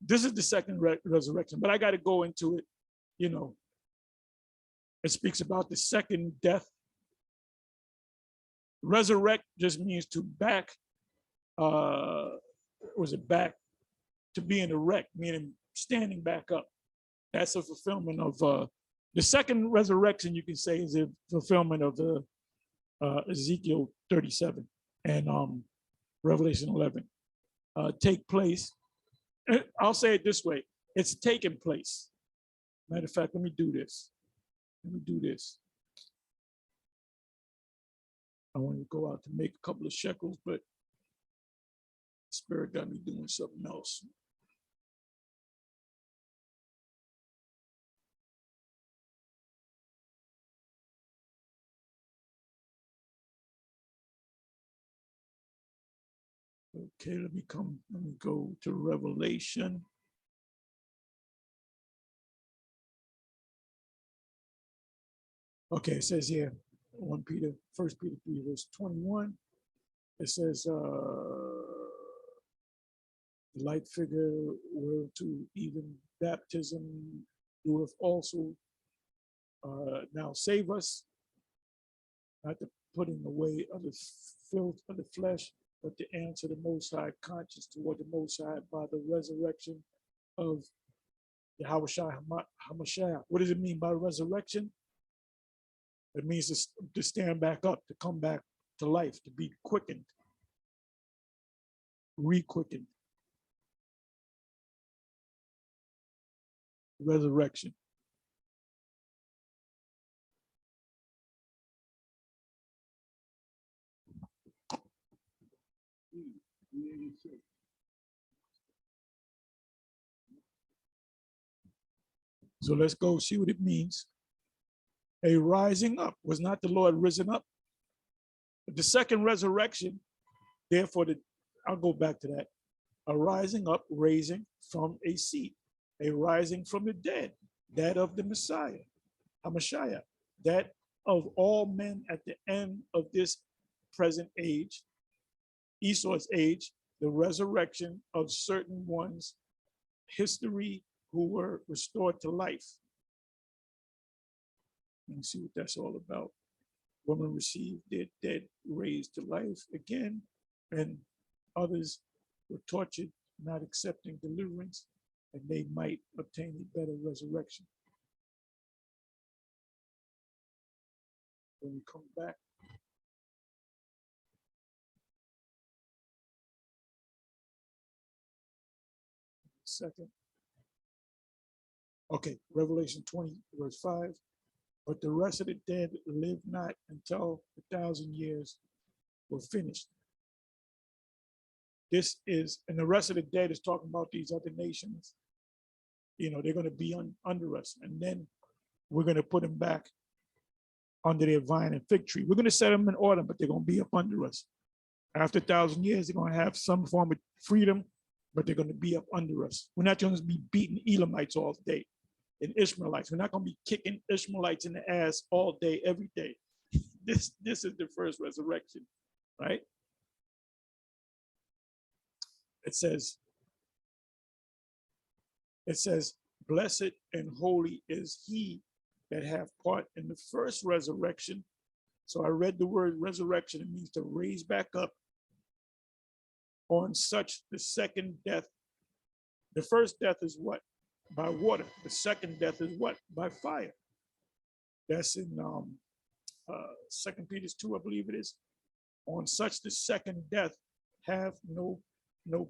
This is the second resurrection, but I gotta go into it, It speaks about the second death. Resurrect just means to back, was it back to being erect, meaning standing back up. That's a fulfillment of the second resurrection, you can say, is a fulfillment of the Ezekiel 37 and Revelation 11. Take place. I'll say it this way: it's taken place. Matter of fact, let me do this. Let me do this. I want to go out to make a couple of shekels, but Spirit got me doing something else. Okay, let me go to Revelation. Okay, it says here, 1 Peter 3, verse 21. It says, the light figure whereto even baptism doeth also now save us, not the putting away of the filth of the flesh, but to answer the Most High conscience toward the Most High by the resurrection of the Hamashiach. What does it mean by resurrection? It means to stand back up, to come back to life, to be quickened, re-quickened. Resurrection. So let's go see what it means. A rising up. Was not the Lord risen up? But the second resurrection, therefore, I'll go back to that. A rising up, raising from a seat, a rising from the dead, that of the Messiah, Hamashiach, that of all men at the end of this present age, Esau's age, the resurrection of certain ones, history, who were restored to life. Let me see what that's all about. Women received their dead raised to life again, and others were tortured, not accepting deliverance, and they might obtain a better resurrection. When we come back, second. Okay, Revelation 20, verse 5. But the rest of the dead live not until 1,000 years were finished. This is, and the rest of the dead is talking about these other nations. You know, they're going to be under us, and then we're going to put them back under their vine and fig tree. We're going to set them in order, but they're going to be up under us. After 1,000 years, they're going to have some form of freedom, but they're going to be up under us. We're not going to be beating Elamites all day and Ishmaelites. We're not going to be kicking Ishmaelites in the ass all day, every day. This is the first resurrection, right? It says, blessed and holy is he that have part in the first resurrection. So I read the word resurrection. It means to raise back up. On such the second death. The first death is what? By water. The second death is what? By fire. That's in 2 Peter 2, I believe it is. On such the second death have no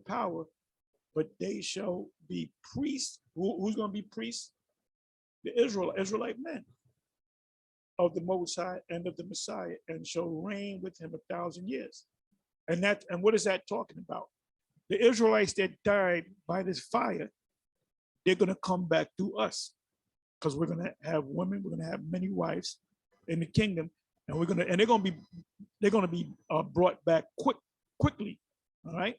power, but they shall be priests. Who's going to be priests? The Israelite men of the Most High and of the Messiah, and shall reign with him 1,000 years. And what is that talking about? The Israelites that died by this fire, they're going to come back through us, because we're going to have women, we're going to have many wives in the kingdom, and they're going to be brought back quickly. All right.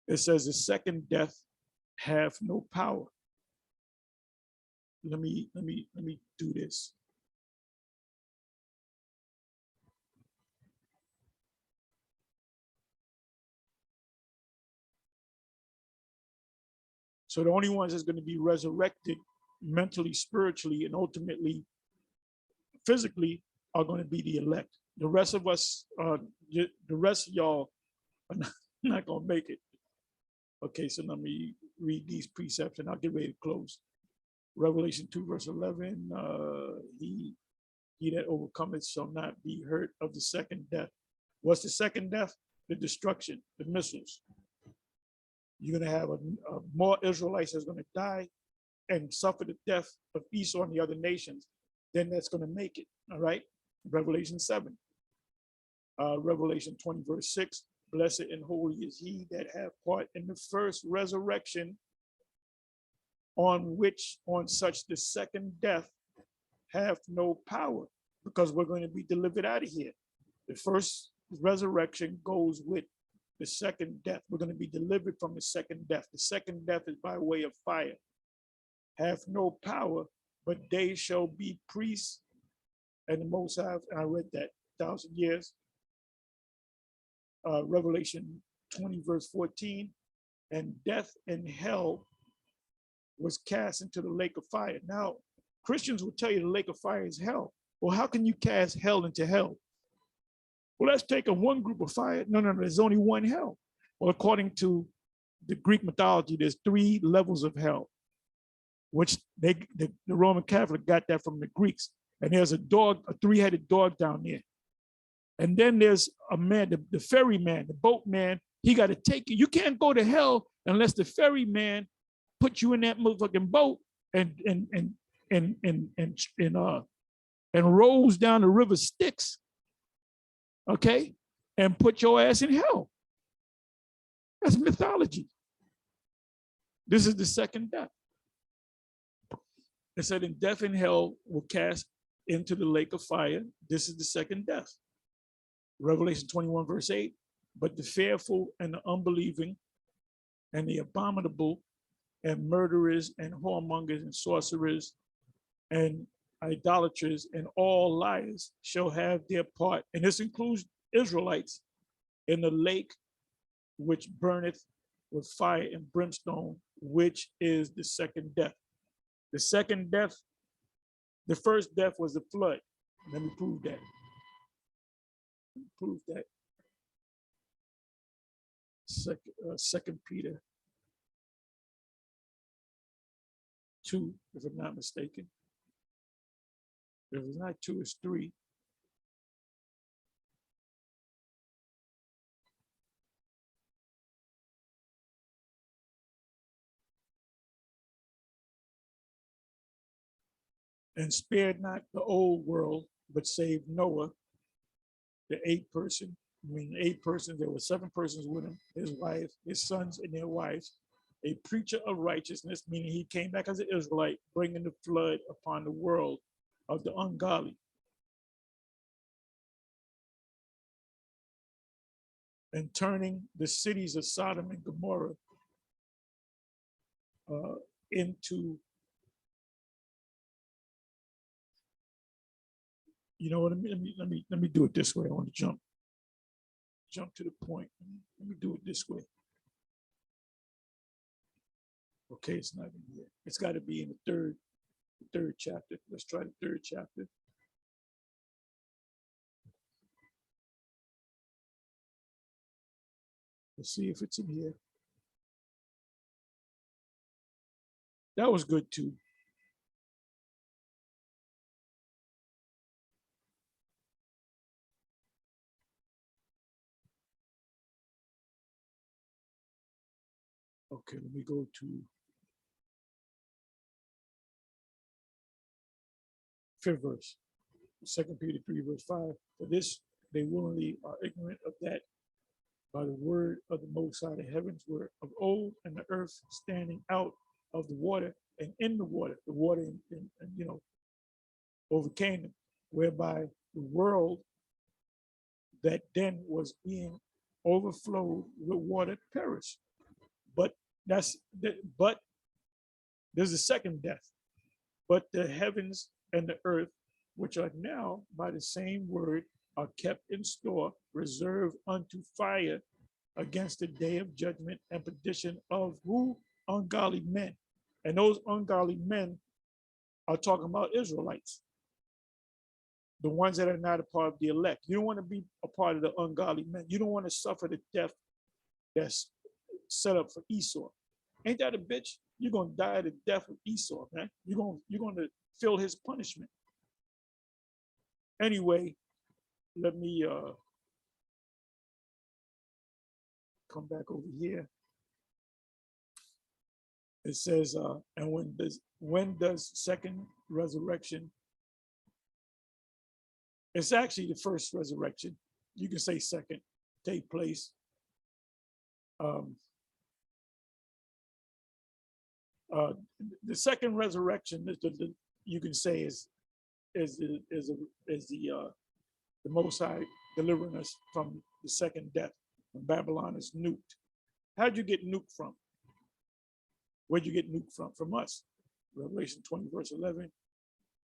It says the second death have no power. Let me do this. So the only ones that's going to be resurrected mentally, spiritually, and ultimately physically are going to be the elect. The rest of us, the rest of y'all are not gonna make it. Okay, so let me read these precepts and I'll get ready to close. Revelation 2, verse 11, he that overcometh shall not be hurt of the second death. What's the second death? The destruction, the missiles. You're gonna have more Israelites that's gonna die and suffer the death of Esau and the other nations, then that's gonna make it, all right? Revelation 7. Revelation 20, verse 6, blessed and holy is he that have part in the first resurrection, on such the second death have no power, because we're going to be delivered out of here. The first resurrection goes with the second death. We're going to be delivered from the second death. The second death is by way of fire. Have no power, but they shall be priests and the Most High. And I read that 1,000 years. Revelation 20, verse 14, and death and hell was cast into the lake of fire. Now, Christians will tell you the lake of fire is hell. Well, how can you cast hell into hell? Well, let's take one group of fire. No, there's only one hell. Well, according to the Greek mythology, there's 3 levels of hell, which the Roman Catholic got that from the Greeks. And there's a 3-headed dog down there. And then there's a man, the ferryman, the boatman, he got to take you. You can't go to hell unless the ferryman put you in that motherfucking boat and rolls down the river Styx, okay, and put your ass in hell. That's mythology. This is the second death. It said, in death and hell will cast into the lake of fire. This is the second death. Revelation 21, verse 8, but the fearful and the unbelieving and the abominable and murderers and whoremongers and sorcerers and idolaters and all liars shall have their part. And this includes Israelites in the lake which burneth with fire and brimstone, which is the second death. The second death, the first death was the flood. Let me prove that. Prove that. Second Peter 2, if I'm not mistaken. If it's not 2, it's 3. And spared not the old world, but saved Noah, the 8th person. I mean, 8 persons, there were 7 persons with him, his wife, his sons, and their wives. A preacher of righteousness, meaning he came back as an Israelite, bringing the flood upon the world of the ungodly. And turning the cities of Sodom and Gomorrah into, you know what, let me do it this way. I want to jump to the point. Let me do it this way. Okay, it's not in here. It's got to be in the third chapter. Let's try the 3rd chapter. Let's see if it's in here. That was good too. Okay, let me go to 5th verse. 2 Peter 3, verse 5. For this they willingly are ignorant of that by the word of the Most High, the heavens were of old, and the earth standing out of the water and in the water overcame them, whereby the world that then was being overflowed with water perished. But there's a second death. But the heavens and the earth, which are now by the same word, are kept in store, reserved unto fire against the day of judgment and perdition of who? Ungodly men. And those ungodly men are talking about Israelites. the ones that are not a part of the elect. You don't want to be a part of the ungodly men. You don't want to suffer the death that's set up for Esau. Ain't that a bitch? You're gonna die the death of Esau, man. You're gonna feel his punishment. Anyway, let me come back over here. It says, and when does second resurrection? It's actually the first resurrection. You can say second take place. The second resurrection, you can say, is the Most High delivering us from the second death when Babylon is nuked. How'd you get nuked from? Where'd you get nuked from? From us. Revelation 20, verse 11.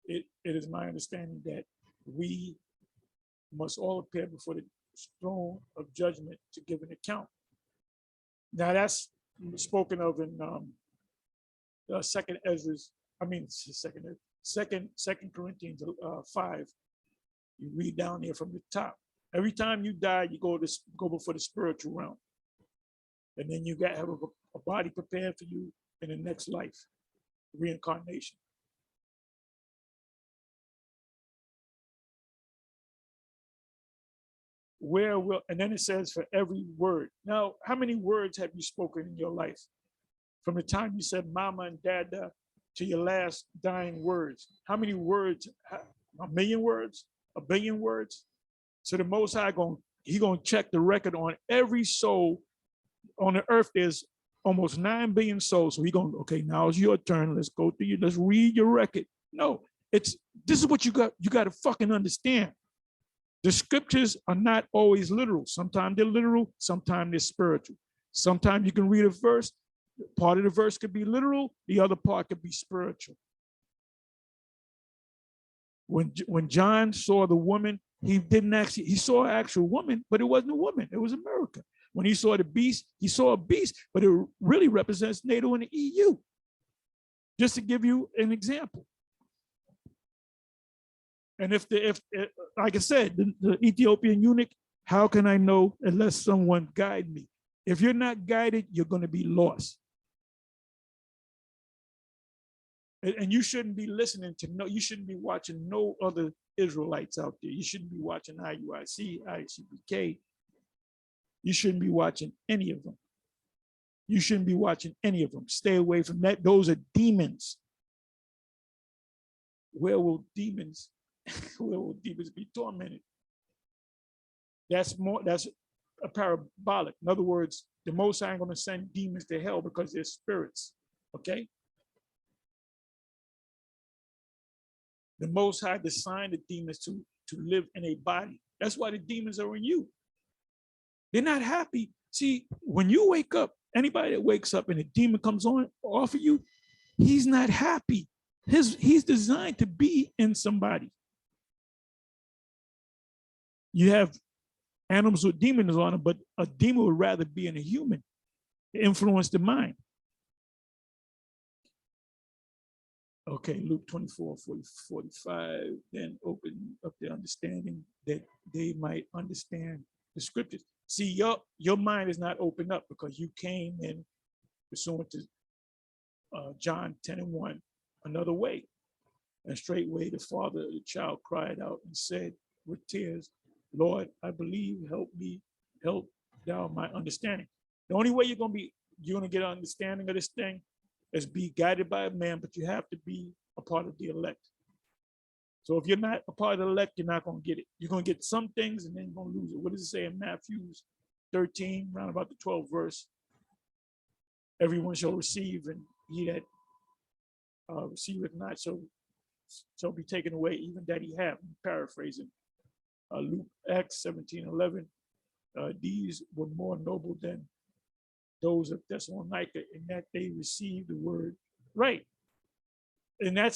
It is my understanding that we must all appear before the throne of judgment to give an account. Now that's spoken of in Second Corinthians 5. You read down there from the top. Every time you die, you go before the spiritual realm, and then you got to have a body prepared for you in the next life, reincarnation. And then it says for every word. Now, how many words have you spoken in your life? From the time you said mama and dada to your last dying words. How many words? A million words? A billion words? So the Most High He gonna check the record on every soul on the earth. There's almost 9 billion souls. So okay, now it's your turn. Let's go through let's read your record. No, this is what you got to fucking understand. The scriptures are not always literal. Sometimes they're literal, sometimes they're spiritual. Sometimes you can read a verse, part of the verse could be literal, the other part could be spiritual. When John saw the woman, he saw an actual woman, but it wasn't a woman, it was America. When he saw the beast, he saw a beast, but it really represents NATO and the EU. Just to give you an example. And if like I said, the Ethiopian eunuch, how can I know unless someone guide me? If you're not guided, you're going to be lost. And you shouldn't be listening to you shouldn't be watching no other Israelites out there. You shouldn't be watching IUIC, ICBK. You shouldn't be watching any of them. You shouldn't be watching any of them. Stay away from that. Those are demons. Where will demons be tormented? That's a parabolic. In other words, the Most High ain't going to send demons to hell because they're spirits. Okay? The Most High designed the demons to live in a body. That's why the demons are in you. They're not happy. See, when you wake up, anybody that wakes up and a demon comes off of you, he's not happy. He's designed to be in somebody. You have animals with demons on them, but a demon would rather be in a human to influence the mind. Okay, Luke 24, 45, then open up their understanding that they might understand the scriptures. See, your mind is not opened up because you came in pursuant to John 10:1, another way. And straightway the father of the child cried out and said with tears, Lord, I believe, help me, help thou my understanding. The only way you're gonna get an understanding of this thing is be guided by a man, but you have to be a part of the elect. So if you're not a part of the elect, you're not gonna get it. You're gonna get some things and then you're gonna lose it. What does it say in Matthew 13, around about the 12th verse? Everyone shall receive, and he that receiveth not shall be taken away, even that he have. I'm paraphrasing. Luke Acts 17:11. These were more noble than those of Thessalonica in that they received the word right. And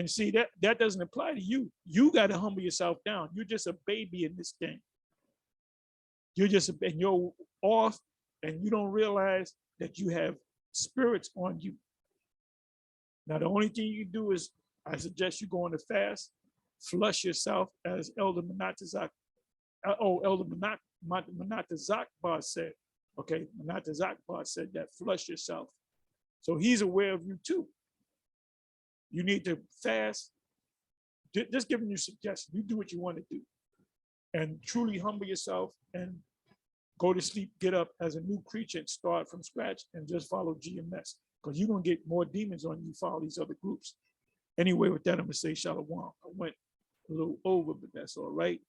see that doesn't apply to you. You got to humble yourself down. You're just a baby in this thing. And you're off, and you don't realize that you have spirits on you. Now the only thing you can do is, I suggest you go on a fast flush yourself, as Elder Manatazak, Elder Manatazak said. Okay, Manatazak said that flush yourself. So he's aware of you too. You need to fast. Just giving you suggestions. You do what you want to do, and truly humble yourself and go to sleep, get up as a new creature and start from scratch and just follow GMS, because you're going to get more demons on you, follow these other groups. Anyway, with that, I'm going to say shalom. I went a little over, but that's all right.